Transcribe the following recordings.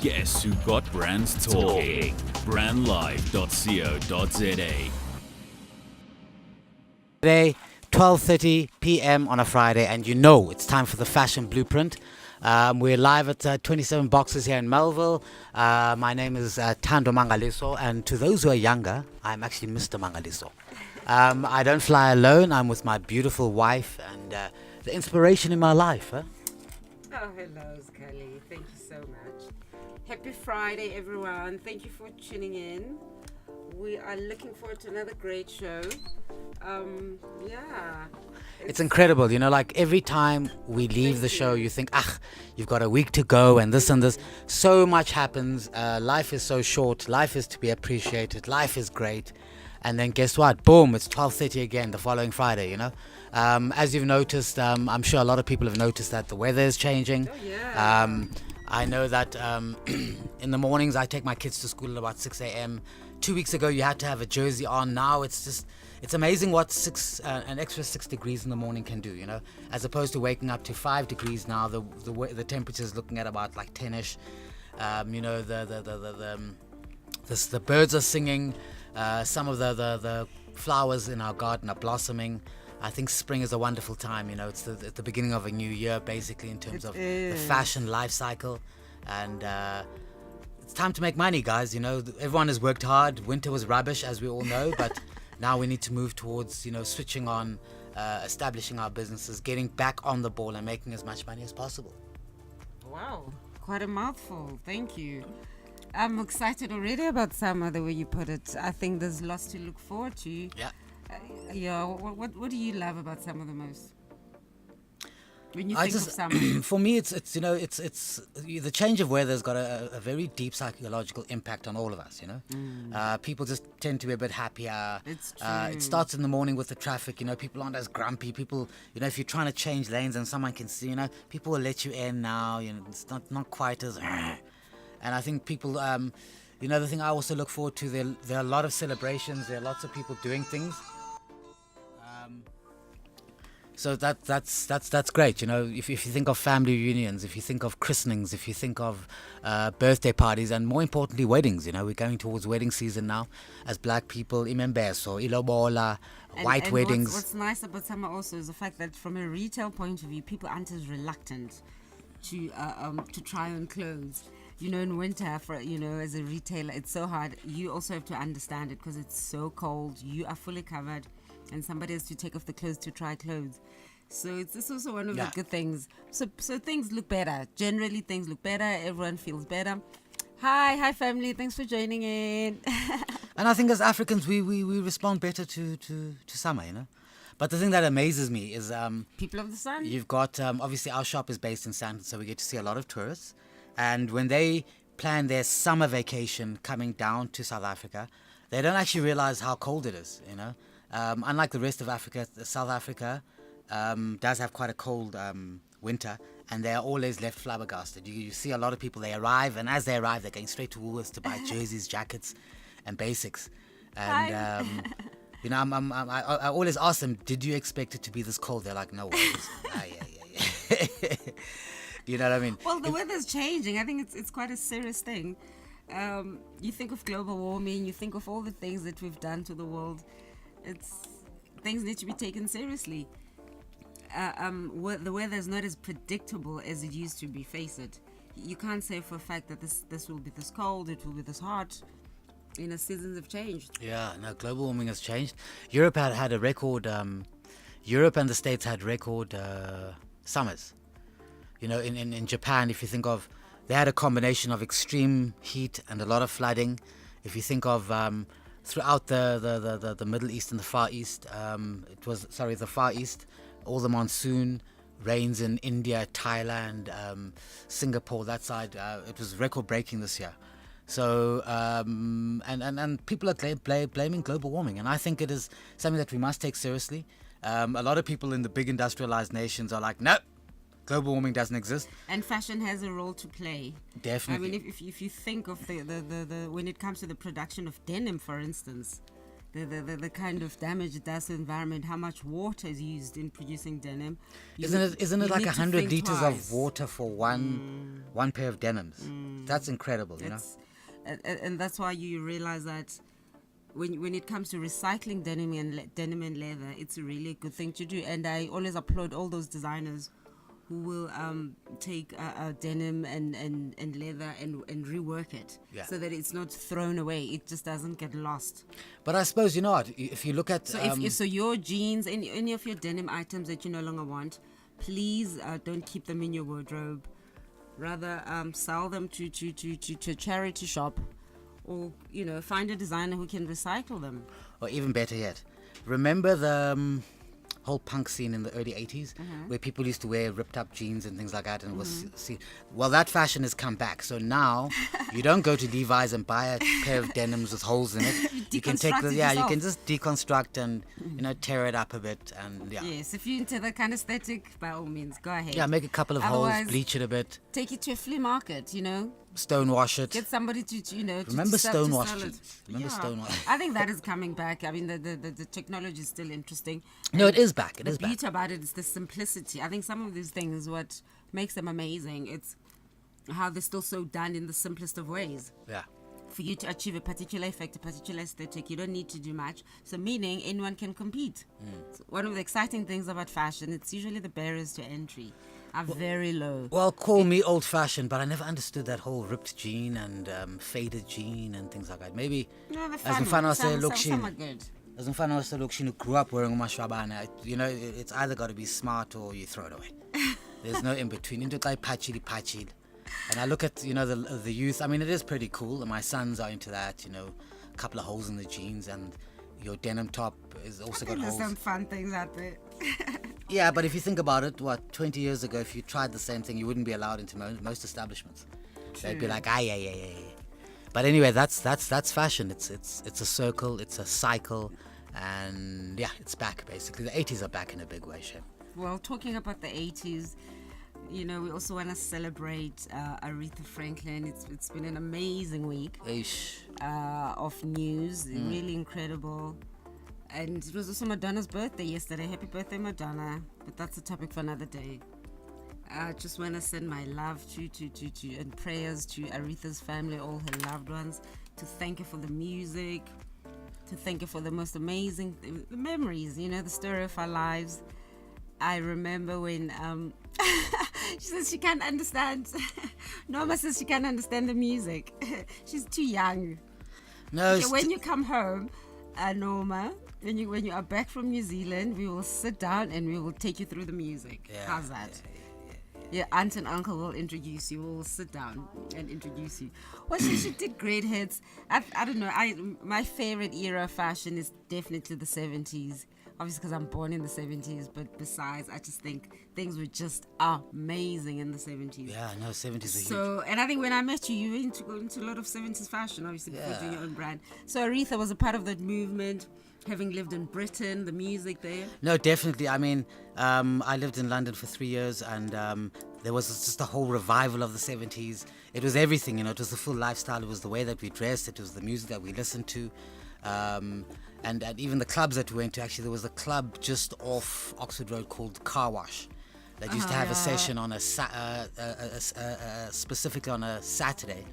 Guess who got brands talking? Brandlive.co.za. Today, 12:30 p.m. on a Friday, and you know it's time for the Fashion Blueprint. We're live at 27 Boxes here in Melville. My name is Tando Mangaliso, and to those who are younger, I'm actually Mr. Mangaliso. I don't fly alone. I'm with my beautiful wife and the inspiration in my life. Huh? Oh, hello, Scully. Thank you so much. Happy Friday, everyone. Thank you for tuning in. We are looking forward to another great show. Yeah. It's incredible, you know, like every time we leave the show, you think, you've got a week to go and this and this. So much happens. Life is so short. Life is to be appreciated. Life is great. And then guess what? Boom, it's 12:30 again the following Friday, you know. As you've noticed, I'm sure a lot of people have noticed that the weather is changing. Oh, yeah. I know that in the mornings I take my kids to school at about 6 a.m. 2 weeks ago you had to have a jersey on. Now it's amazing what an extra 6 degrees in the morning can do, you know, as opposed to waking up to 5 degrees now. The temperature is looking at about like 10ish. You know, the birds are singing. Some of the flowers in our garden are blossoming. I think spring is a wonderful time, you know. It's the beginning of a new year, basically, in terms of the fashion life cycle. And it's time to make money, guys. You know, everyone has worked hard. Winter was rubbish, as we all know. But now we need to move towards, you know, switching on, establishing our businesses, getting back on the ball and making as much money as possible. Wow. Quite a mouthful. Thank you. I'm excited already about summer, the way you put it. I think there's lots to look forward to. Yeah. What do you love about summer the most? When you think of summer? For me, it's you know, it's the change of weather has got a very deep psychological impact on all of us, you know. People just tend to be a bit happier. It's true. It starts in the morning with the traffic, you know. People aren't as grumpy. People, you know, if you're trying to change lanes and someone can see, you know, people will let you in now. You know, it's not quite as. And I think people, you know, the thing I also look forward to, there are a lot of celebrations. There are lots of people doing things. So that's great, you know. If you think of family reunions, if you think of christenings, if you think of birthday parties, and more importantly, weddings, you know, we're going towards wedding season now. As black people, imembeso, ilobola, white weddings. What's nice about summer also is the fact that from a retail point of view, people aren't as reluctant to try on clothes. You know, in winter, as a retailer, it's so hard. You also have to understand it because it's so cold. You are fully covered, and somebody has to take off the clothes to try clothes. So it's also one of the good things. So things look better. Generally, things look better. Everyone feels better. Hi, family. Thanks for joining in. And I think as Africans, we respond better to summer, you know. But the thing that amazes me is people of the sun. You've got obviously our shop is based in Sandton, so we get to see a lot of tourists. And when they plan their summer vacation coming down to South Africa, they don't actually realize how cold it is, you know. Unlike the rest of Africa, South Africa does have quite a cold winter, and they are always left flabbergasted. You see a lot of people, they arrive, and as they arrive, they're going straight to Woolworths to buy jerseys, jackets, and basics. And, you know, I always ask them, did you expect it to be this cold? They're like, no worries. Yeah. You know what I mean? Well, the weather's changing. I think it's quite a serious thing. You think of global warming, you think of all the things that we've done to the world. Things need to be taken seriously. The weather is not as predictable as it used to be, face it. You can't say for a fact that this will be this cold, it will be this hot. You know, seasons have changed. Yeah, no, global warming has changed. Europe had a record, Europe and the States had record summers. You know, in Japan, if you think of, they had a combination of extreme heat and a lot of flooding. If you think of throughout the Middle East and the Far East, the Far East, all the monsoon rains in India, Thailand, Singapore, that side, it was record breaking this year. So, and people are blaming global warming, and I think it is something that we must take seriously. A lot of people in the big industrialized nations are like, nope. Global warming doesn't exist. And fashion has a role to play. Definitely. I mean, if you think of the when it comes to the production of denim, for instance, the kind of damage it does to the environment, how much water is used in producing denim. Isn't it you like need to 100 think liters twice. of water for one pair of denims? That's incredible, you know. And that's why you realize that when it comes to recycling denim and leather, it's a really good thing to do. And I always applaud all those designers who will take denim and leather and rework it, Yeah. so that it's not thrown away. It just doesn't get lost. But I suppose, you know what, if you look at So so your jeans, any of your denim items that you no longer want, please don't keep them in your wardrobe. Rather sell them to a charity shop, or find a designer who can recycle them. or even better yet, remember the whole punk scene in the early 80s where people used to wear ripped up jeans and things like that, and it was well, that fashion has come back. So now you don't go to Levi's and buy a pair of denims with holes in it. You can take Deconstruct it you yourself. can just deconstruct and tear it up a bit, and Yes, if you're into that kind of aesthetic, by all means, go ahead. make a couple of Otherwise, holes, bleach it a bit, take it to a flea market, stonewash it. Get somebody to Remember to sell stonewash? it. Remember stonewash? I think that is coming back. I mean, the technology is still interesting. No, it is back. It The is back. beauty about it is the simplicity. I think some of these things, what makes them amazing, it's how they're still so done in the simplest of ways. Yeah. For you to achieve a particular effect, a particular aesthetic, you don't need to do much. So meaning anyone can compete. So one of the exciting things about fashion, it's usually the barriers to entry are very low. Well, call me old-fashioned, but I never understood that whole ripped jean and faded jean and things like that. Maybe No, the as fun mfana some waseLokishini, are good. as mfana waseLokishini who grew up wearing umashwabana, it's either got to be smart or you throw it away. There's no in between. Into like patchy. And I look at the youth. I mean, it is pretty cool. My sons are into that. A couple of holes in the jeans, and your denim top is also got There's holes. some fun things out there. Yeah, but if you think about it, 20 years ago, if you tried the same thing, you wouldn't be allowed into most establishments. They'd be like, yeah. But anyway, that's fashion. It's a circle, it's a cycle, and yeah, it's back basically. The 80s are back in a big way, Shem. Well, talking about the 80s, we also want to celebrate Aretha Franklin. It's been an amazing week Eish. of news, really incredible. And it was also Madonna's birthday yesterday. Happy birthday, Madonna. But that's a topic for another day. I just want to send my love to and prayers to Aretha's family, all her loved ones, to thank her for the music, to thank her for the most amazing the memories, the story of our lives. I remember when she says she can't understand. Norma says she can't understand the music. She's too young. No, Okay, when you come home, Norma, when you are back from New Zealand, we will sit down and we will take you through the music. Yeah, How's that? Yeah, aunt and uncle will introduce you. We'll sit down and introduce you. Well, she did great hits. I don't know. My favorite era of fashion is definitely the 70s. Obviously, because I'm born in the 70s. But besides, I just think things were just amazing in the 70s. yeah, no, 70s are huge. So, and I think when I met you, you were into a lot of 70s fashion, obviously, before doing your own brand. So Aretha was a part of that movement, having lived in Britain, the music there. No, definitely. I mean, I lived in London for 3 years, and there was just a whole revival of the 70s. It was everything, it was the full lifestyle. It was the way that we dressed. It was the music that we listened to. And even the clubs that we went to. Actually, there was a club just off Oxford Road called Car Wash that used to have a session on specifically on a Saturday.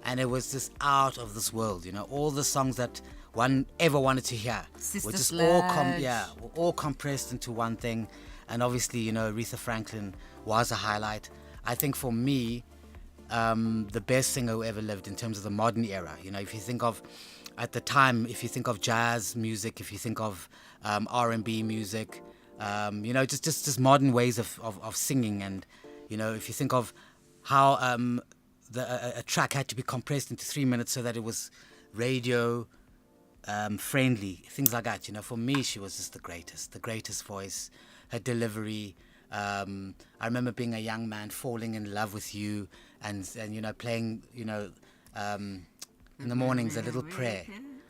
And it was just out of this world, all the songs that one ever wanted to hear Sister were just Sledge. all compressed into one thing. And obviously, Aretha Franklin was a highlight. I think for me, the best singer who ever lived in terms of the modern era. If you think of, at the time, if you think of jazz music, if you think of R&B music, just modern ways of singing. And, if you think of how a track had to be compressed into 3 minutes so that it was radio friendly, things like that. For me, she was just the greatest voice, her delivery. I remember being a young man falling in love with you and playing, in the mornings, a little prayer.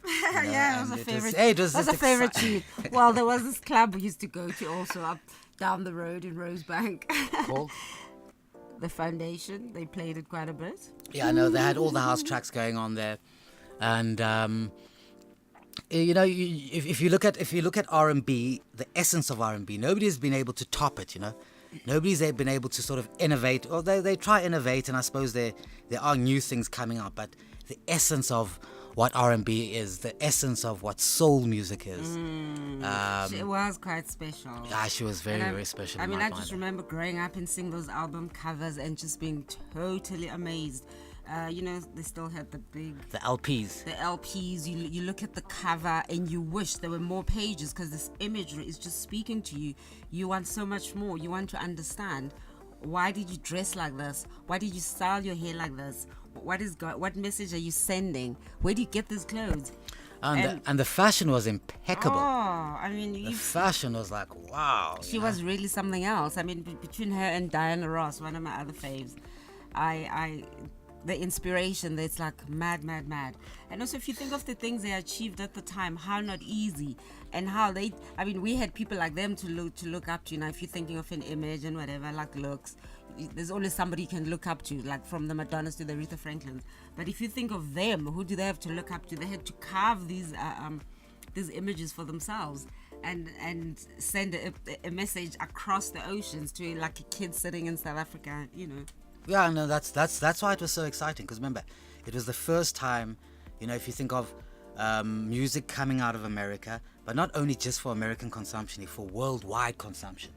Yeah, it was a and favorite. it was That's a just favorite tune. Well, there was this club we used to go to also up down the road in Rosebank. Called? The Foundation. They played it quite a bit. Yeah, I know. They had all the house tracks going on there. And If you look at R&B, the essence of R&B, nobody's been able to top it. Nobody's been able to sort of innovate, or they try innovate, and I suppose there are new things coming out. But the essence of what R&B is, the essence of what soul music is. She was quite special. Yeah, she was very, very special. I in mean, my I just mind. remember growing up and seeing those album covers and just being totally amazed. They still had the LPs. LPs. You look at the cover and you wish there were more pages, because this imagery is just speaking to you. You want so much more. You want to understand, why did you dress like this? Why did you style your hair like this? What message are you sending? Where do you get these clothes? And the fashion was impeccable. Oh, I mean, The fashion was like, wow. she was really something else. I mean, between her and Diana Ross, one of my other faves, the inspiration, that's like mad. And also, if you think of the things they achieved at the time, how not easy, and how we had people like them to look up to. If you're thinking of an image and whatever, like looks, there's always somebody you can look up to, like from the Madonnas to the Aretha Franklins. But if you think of them, who do they have to look up to? They had to carve these images for themselves and send a message across the oceans to like a kid sitting in South Africa. Yeah, no, that's why it was so exciting. Because remember, it was the first time, if you think of music coming out of America, but not only just for American consumption, for worldwide consumption.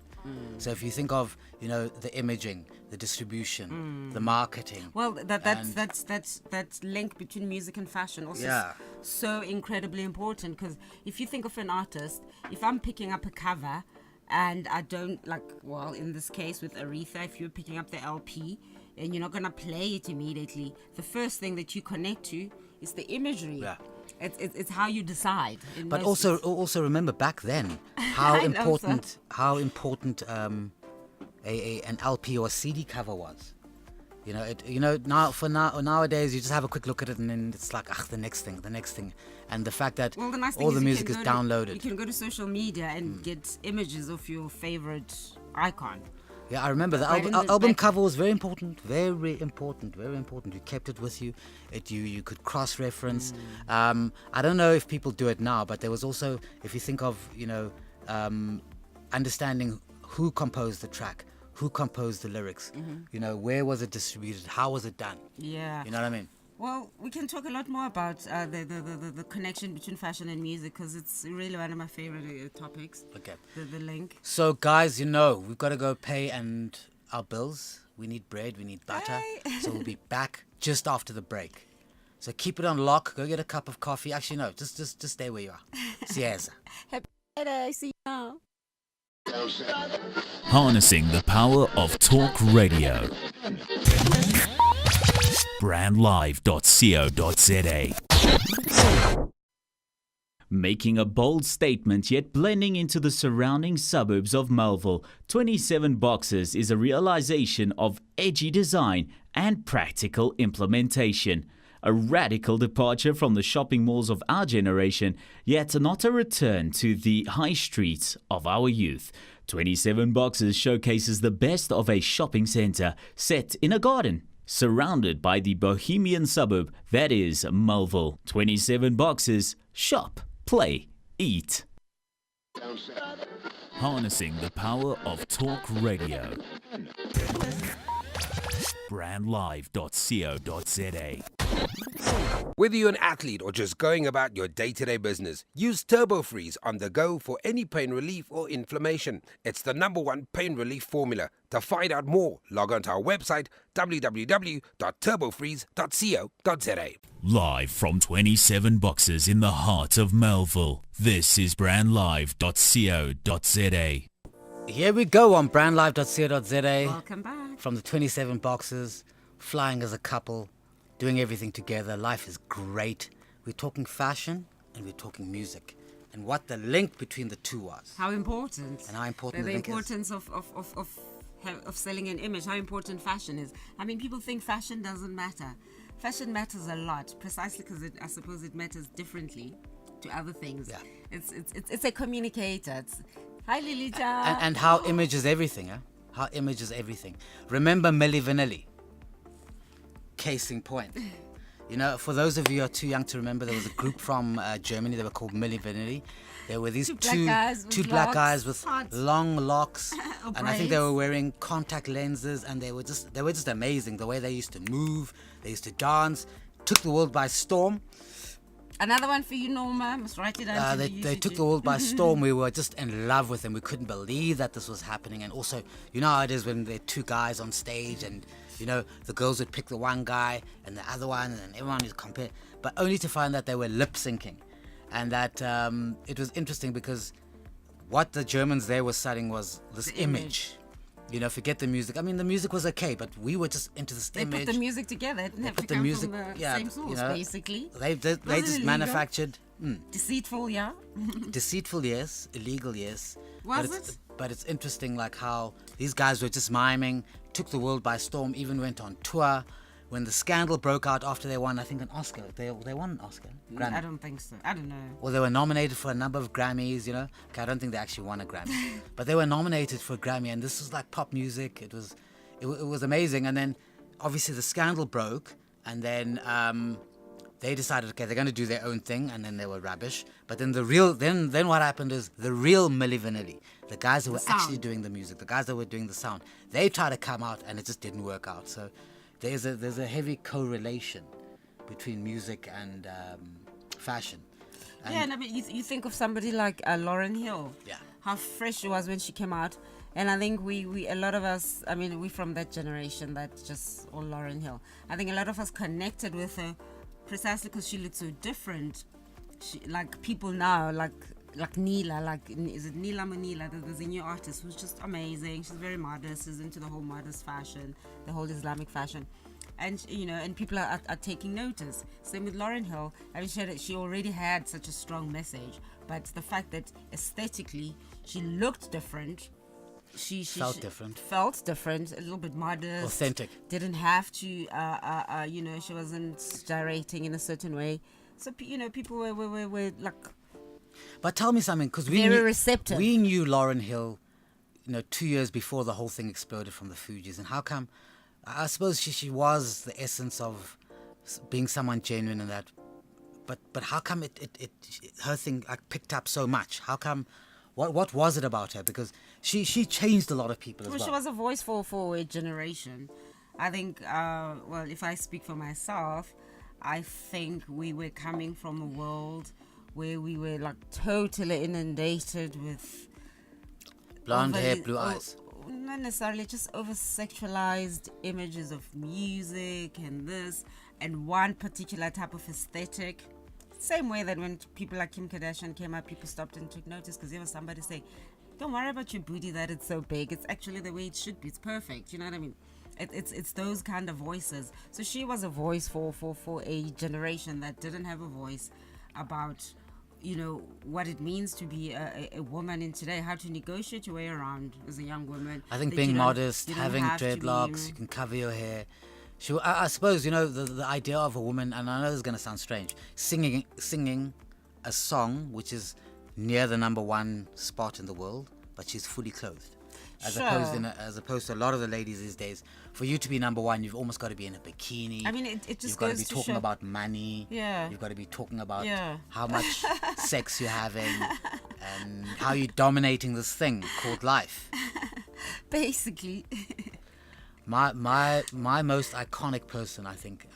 So if you think of, the imaging, the distribution, the marketing. Well, that link between music and fashion also is so incredibly important, because if you think of an artist, if I'm picking up a cover and I don't in this case with Aretha, if you're picking up the LP and you're not going to play it immediately, the first thing that you connect to is the imagery. Yeah. It's how you decide. But also remember back then how important an LP or CD cover was. Nowadays you just have a quick look at it and then it's like the next thing, and the fact that the nice thing all the you music can is go downloaded. You can go to social media and get images of your favorite icon. Yeah, I remember the Why didn't it album back- cover was very important. You kept it with you. You could cross-reference. I don't know if people do it now, but there was also, if you think of, understanding who composed the track, who composed the lyrics, where was it distributed, how was it done? Yeah. You know what I mean? Well, we can talk a lot more about the connection between fashion and music, because it's really one of my favorite topics. Okay. The link. So, guys, we've got to go pay our bills. We need bread, we need butter. Hey. So we'll be back just after the break. So keep it on lock. Go get a cup of coffee. Actually, no, just stay where you are. Sieza. Happy Friday. See you now. Harnessing the power of talk radio. brandlive.co.za. Making a bold statement yet blending into the surrounding suburbs of Melville, 27 Boxes is a realization of edgy design and practical implementation. A radical departure from the shopping malls of our generation, yet not a return to the high streets of our youth. 27 Boxes showcases the best of a shopping centre set in a garden, surrounded by the bohemian suburb that is Melville. 27 Boxes, shop, play, eat. Harnessing the power of talk radio. brandlive.co.za. Whether you're an athlete or just going about your day-to-day business, use TurboFreeze on the go for any pain relief or inflammation. It's the #1 pain relief formula. To find out more, log on to our website www.turbofreeze.co.za. Live from 27 Boxes in the heart of Melville, this is brandlive.co.za. Here we go on brandlive.co.za. Welcome back. From the 27 Boxes, flying as a couple, doing everything together. Life is great. We're talking fashion and we're talking music, and what the link between the two was. How important. And how important the the link is. importance of selling an image, how important fashion is. I mean, people think fashion doesn't matter. Fashion matters a lot, precisely because I suppose it matters differently to other things. Yeah. It's a communicator. Hi, Lilita. And how image is everything, huh? How image is everything. Remember Milli Vanilli? Case in point. You know, for those of you who are too young to remember, there was a group from Germany. They were called Milli Vanilli. There were these two black guys with long locks, Or and I think they braids. were wearing contact lenses, and they were just amazing. The way they used to move, they used to dance, took the world by storm. Another one for you, Norma. Must write it down. They took the world by storm. We were just in love with them. We couldn't believe that this was happening. And also, you know how it is when there are two guys on stage, and you know the girls would pick the one guy and the other one, and then everyone would compare, but only to find that they were lip syncing, and that it was interesting because what the Germans there were selling was this The image. image. You know, forget the music. I mean, the music was okay, but we were just into this They image. put the music together. It didn't have to put the come music- from the yeah, same source, you know, basically. They Was it just illegal? manufactured. Deceitful, yeah. Deceitful, yes. Illegal, yes. Was but it's, it? But it's interesting, like how these guys were just miming, took the world by storm, even went on tour. When the scandal broke out after they won, I think, an Oscar. They won an Oscar. Grammy. I don't think so. I don't know. Well, they were nominated for a number of Grammys, you know. Okay, I don't think they actually won a Grammy. But they were nominated for a Grammy, and this was like pop music. It was amazing. And then, obviously, the scandal broke, and then they decided, okay, they're going to do their own thing, and then they were rubbish. But then then what happened is the real Milli Vanilli, the guys who were actually sound. doing the music, the guys that were doing the sound, they tried to come out, and it just didn't work out. So there's a heavy correlation between music and fashion. And Yeah, and I mean, you think of somebody like Lauren Hill. Yeah. How fresh she was when she came out. And I think we a lot of us, I mean, we from that generation that just, or Lauren Hill. I think a lot of us connected with her precisely because she looked so different. She, like people now, like Neela, is it Neela Manila? There's a new artist who's just amazing. She's very modest. She's into the whole modest fashion, the whole Islamic fashion. And you know, and people are taking notice. Same with Lauren Hill. I mean, she already had such a strong message, but the fact that aesthetically she looked different, she Felt different. felt different, a little bit modest, Authentic. Didn't have to, you know, she wasn't gyrating in a certain way. So you know, people were like, But tell me something, because Very receptive. We knew Lauren Hill, you know, 2 years before the whole thing exploded from the Fugees, and how come? I suppose she was the essence of being someone genuine and that, but how come her thing like picked up so much? How come? What was it about her? Because she changed a lot of people as well, well. she was a voice for a generation. I think, well, if I speak for myself, I think we were coming from a world where we were like totally inundated with Blonde hair, overly- blue eyes. Not necessarily, just over sexualized images of music and this and one particular type of aesthetic. Same way that when people like Kim Kardashian came out, people stopped and took notice because there was somebody saying, "Don't worry about your booty that it's so big. It's actually the way it should be. It's perfect." You know what I mean? It's those kind of voices. So she was a voice for a generation that didn't have a voice about, you know, what it means to be a woman in today, how to negotiate your way around as a young woman. I think that being you don't- modest, you don't having have to be- dreadlocks, you can cover your hair. I suppose, you know, the idea of a woman, and I know this is going to sound strange, singing a song which is near the number one spot in the world, but she's fully clothed. As opposed to a lot of the ladies these days, for you to be number one, you've almost got to be in a bikini. I mean, it just You've got to goes be to talking show. about money. Yeah. You've got to be talking about Yeah. how much sex you're having and how you're dominating this thing called life. Basically. My most iconic person, I think,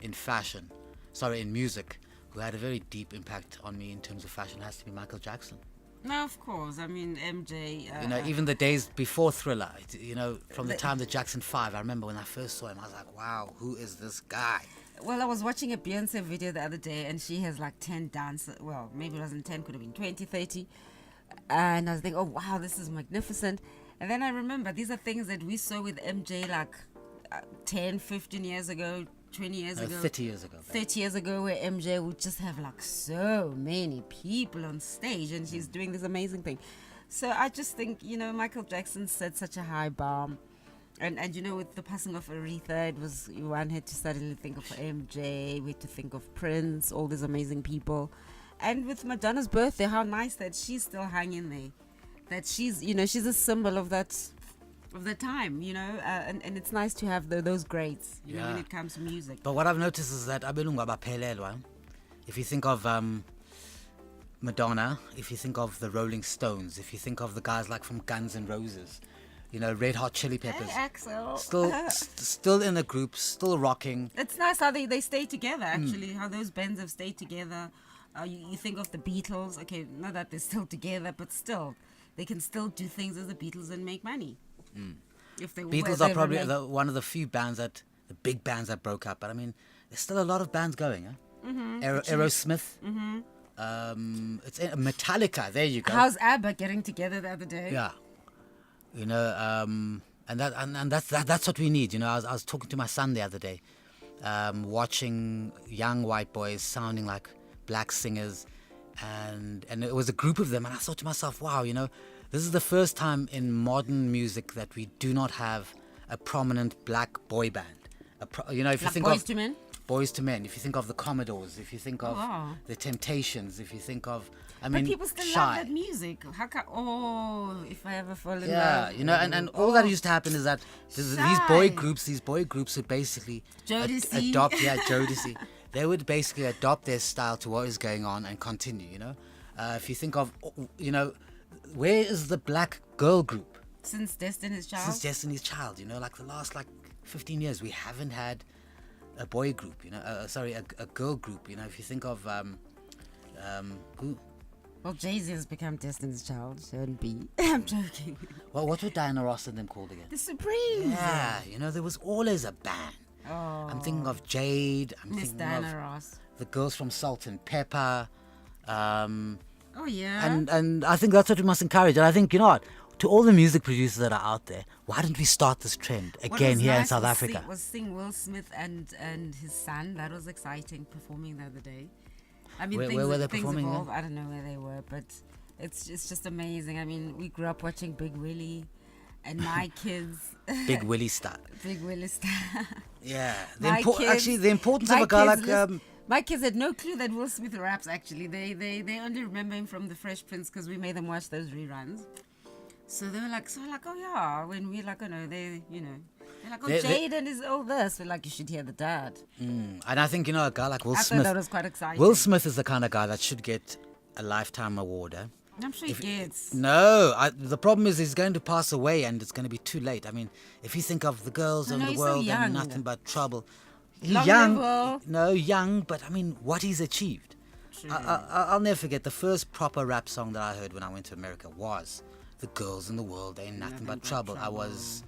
in music, who had a very deep impact on me in terms of fashion, has to be Michael Jackson. No, of course. I mean, MJ. You know, even the days before Thriller, you know, from the time the Jackson 5, I remember when I first saw him, I was like, wow, who is this guy? Well, I was watching a Beyonce video the other day, and she has like 10 dancers. Well, maybe it wasn't 10, could have been 20, 30. And I was thinking, oh, wow, this is magnificent. And then I remember these are things that we saw with MJ like 10, 15 years ago, 20 years ago. 30 years ago. 30 years ago, where MJ would just have like so many people on stage, and she's doing this amazing thing. So I just think, you know, Michael Jackson set such a high bar. And you know, with the passing of Aretha, it was, one had to suddenly think of MJ, we had to think of Prince, all these amazing people. And with Madonna's birthday, how nice that she's still hanging there. That she's, you know, she's a symbol of that of the time, you know, and it's nice to have those greats, you know, when Yeah. it comes to music. But what I've noticed is that abelungu abaphelelwa. If you think of Madonna, if you think of the Rolling Stones, if you think of the guys like from Guns N' Roses, you know, Red Hot Chili Peppers, Hey, Axel. still in a group, still rocking. It's nice how they stay together, Hmm. actually, how those bands have stayed together. You think of the Beatles, okay, not that they're still together, but still, they can still do things as the Beatles and make money. If they Hmm. Beatles they are probably remain- one of the few bands the big bands that broke up. But I mean, there's still a lot of bands going. Huh? Aerosmith. It's Metallica. There you go. How's ABBA getting together the other day? Yeah, you know, and that's what we need. You know, I was talking to my son the other day, watching young white boys sounding like black singers, and it was a group of them, and I thought to myself, wow, you know, this is the first time in modern music that we do not have a prominent black boy band. You know, if you Like think Boyz of II Men? Boys to Men, if you think of the Commodores, if you think of wow. the Temptations, if you think of, I But mean, people still Shy. love that music. How come? Oh, if I ever fall in Yeah, love. you know, and all that used to happen is that these boy groups would basically Jodeci. adopt, Jodeci. They would basically adopt their style to what is going on and continue, you know. If you think of, you know, where is the black girl group? Since Destiny's Child. Since Destiny's Child, you know, like the last 15 years, we haven't had a boy group, you know, a girl group, you know. If you think of, who? Well, Jay-Z has become Destiny's Child. Shouldn't be. I'm joking. Well, what were Diana Ross and them called again? The Supremes. Yeah, you know, there was always a band. Oh, I'm thinking of Jade. I'm Miss thinking Diana of Ross. the girls from Salt and Pepper. Oh, yeah. And I think that's what we must encourage. And I think, you know what, to all the music producers that are out there, why don't we start this trend What again was here in nice South was Africa? was seeing Will Smith and his son. That was exciting, performing the other day. I mean, Where were they things performing evolve. then? I don't know where they were, but it's just amazing. I mean, we grew up watching Big Willie, and my kids, Big Willie style. Big Willie star. Yeah. My kids- Actually, the importance of my a guy kids like... my kids had no clue that Will Smith raps. Actually, they only remember him from The Fresh Prince because we made them watch those reruns. So they were like, oh yeah. When we like, oh no, they're like, oh, Jaden is all this. We're like, you should hear the dad. and I think, you know, a guy like Will I thought Smith... that was quite exciting. Will Smith is the kind of guy that should get a Lifetime Award, eh? I'm sure he gets. No, the problem is he's going to pass away and it's going to be too late. I mean, if you think of the girls I of know, the he's so world young. and nothing but trouble. He's Long young. level. No, young, but I mean, what he's achieved. I'll never forget the first proper rap song that I heard when I went to America was The Girls in the World Ain't Nothing But Trouble. It was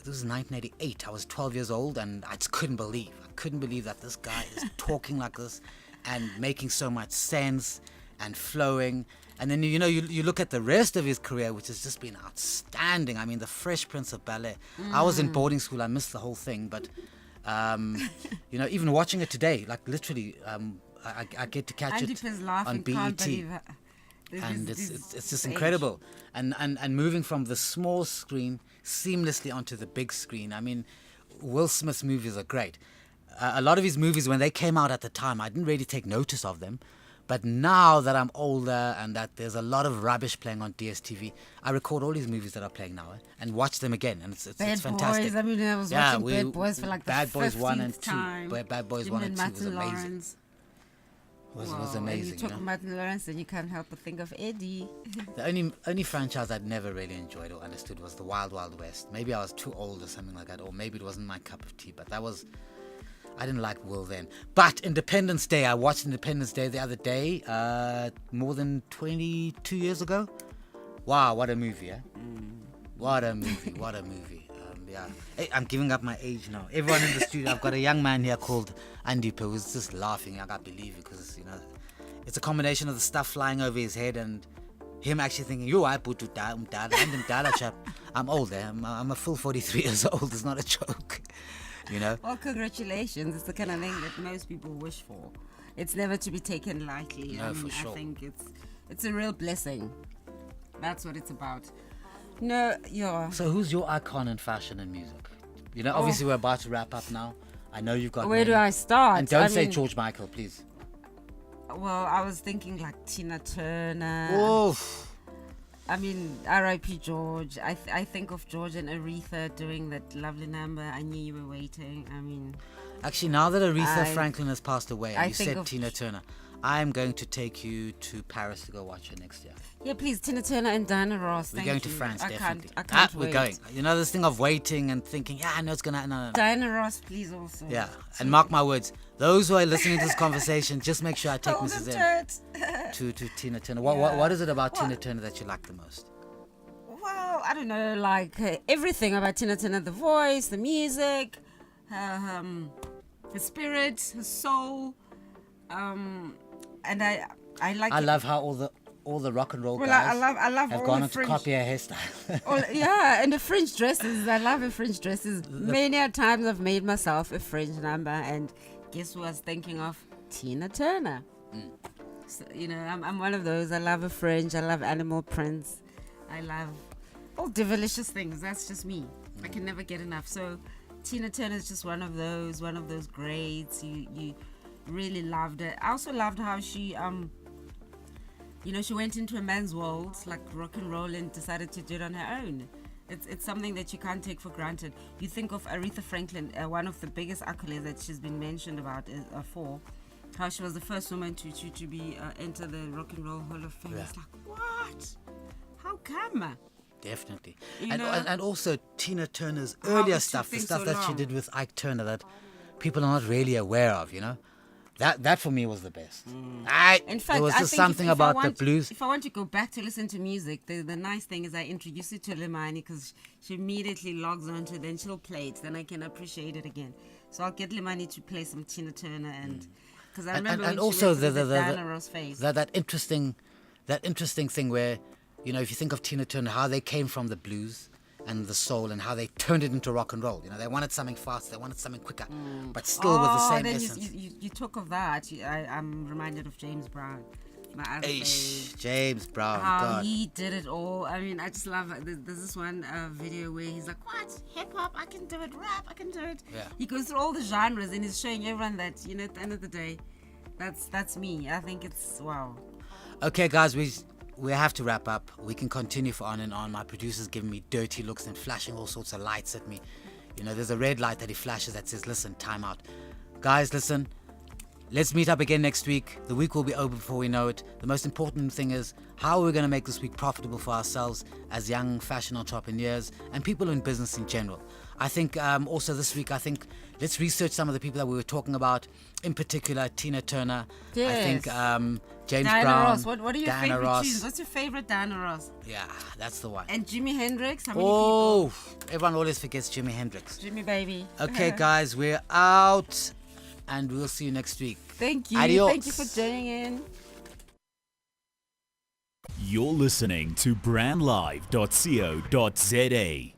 1988. I was 12 years old and I just couldn't believe. I couldn't believe that this guy is talking like this and making so much sense and flowing. And then, you know, you look at the rest of his career, which has just been outstanding. I mean, The Fresh Prince of Bel-Air. I was in boarding school. I missed the whole thing. But, you know, even watching it today, like literally, I get to catch Andy it Piz on laughing, can't BET. believe it. And This it's just age. incredible. And moving from the small screen seamlessly onto the big screen. I mean, Will Smith's movies are great. A lot of his movies, when they came out at the time, I didn't really take notice of them. But now that I'm older and that there's a lot of rubbish playing on DSTV, I record all these movies that are playing now and watch them again. And it's Bad fantastic. Boys. I mean, I was watching Bad Boys for like the Bad Boys 1 and 15th 2. time. Bad Boys Him 1 and 2 was Martin amazing. Lawrence. Was Wow, and amazing. you talk you know? Martin Lawrence, and you can't help but think of Eddie. The only franchise I'd never really enjoyed or understood was the Wild Wild West. Maybe I was too old or something like that, or maybe it wasn't my cup of tea, but I didn't like Will then. But Independence Day, I watched Independence Day the other day, more than 22 years ago. Wow, what a movie, eh? What a movie, what a movie. Yeah. Hey, I'm giving up my age now. Everyone in the studio, I've got a young man here called Andipa who's just laughing. I can't believe it because, you know, it's a combination of the stuff flying over his head and him actually thinking, yo, I put to chap. I'm old, eh? I'm a full 43 years old. It's not a joke. You know? Well, congratulations. It's the kind of thing that most people wish for. It's never to be taken lightly. No, I mean, for sure. I think it's a real blessing. That's what it's about. No, yeah. So who's your icon in fashion and music? You know, obviously we're about to wrap up now. I know you've got Where do many. I start? And don't I say mean, George Michael, please. Well, I was thinking like Tina Turner. Oof. I mean, R.I.P. George. I think of George and Aretha doing that lovely number. I knew you were waiting. I mean, Actually, now that Aretha I- Franklin has passed away, I and you think said of- Tina Turner, I'm going to take you to Paris to go watch her next year. yeah, please, Tina Turner and Diana Ross. We're thank going to you. France, I definitely. can't We're wait. going. You know this thing of waiting and thinking, I know it's gonna. No. Diana Ross, please also. Yeah, and mark my words, those who are listening to this conversation, just make sure I take Hold Mrs. it M to to Tina Turner. What is it about What? Tina Turner that you like the most? Well, I don't know, like everything about Tina Turner, the voice, the music, her spirit, her soul, and I like. I love how all the rock and roll Well, guys I love have all gone the on to French. copy her hairstyle. Yeah, and the French dresses. I love the French dresses. Many a times I've made myself a French number, and guess who I was thinking of? Tina Turner. So, you know, I'm one of those. I love a French. I love animal prints. I love all delicious things. That's just me. I can never get enough. So Tina Turner is just one of those greats. You really loved it. I also loved how she you know, she went into a man's world like rock and roll and decided to do it on her own. It's something that you can't take for granted. You think of Aretha Franklin, one of the biggest accolades that she's been mentioned about is for how she was the first woman to be enter the Rock and Roll Hall of Fame. Yeah. It's like, what? How come? Definitely. You And, know? and also Tina Turner's How earlier did she stuff, the think stuff so that she long? did with Ike Turner that people are not really aware of, you know? That for me was the best. In fact, there was I just think something if I about want, the blues. If I want to go back to listen to music, the nice thing is I introduce it to Limani because she immediately logs onto it, then she'll play it, then I can appreciate it again. So I'll get Limani to play some Tina Turner and because I remember and when also she went the to Diana Ross phase. that interesting thing where, you know, if you think of Tina Turner, how they came from the blues and the soul and how they turned it into rock and roll. You know, they wanted something fast, they wanted something quicker, but still with the same then essence. you talk of that. I'm reminded of James Brown. My other Eish, fave. James Brown, How God. he did it all. I mean, I just love it. There's this one video where he's like, what? Hip hop, I can do it. Rap, I can do it. Yeah. He goes through all the genres and he's showing everyone that, you know, at the end of the day, that's me. I think it's, wow. Okay, guys, we have to wrap up. We can continue for on and on. My producer's giving me dirty looks and flashing all sorts of lights at me. You know, there's a red light that he flashes that says, listen, time out. Guys, listen, let's meet up again next week. The week will be over before we know it. The most important thing is how are we going to make this week profitable for ourselves as young fashion entrepreneurs and people in business in general. I think also this week, let's research some of the people that we were talking about, in particular Tina Turner. I think James Diana Brown, Ross. What are your Diana favorite Ross. tunes? What's your favorite Diana Ross? Yeah, that's the one. And Jimi Hendrix? How many Oh, everyone always forgets Jimi Hendrix. people? Jimmy baby. Okay, guys, we're out, and we'll see you next week. Thank you. Adios. Thank you for joining in. You're listening to brandlive.co.za.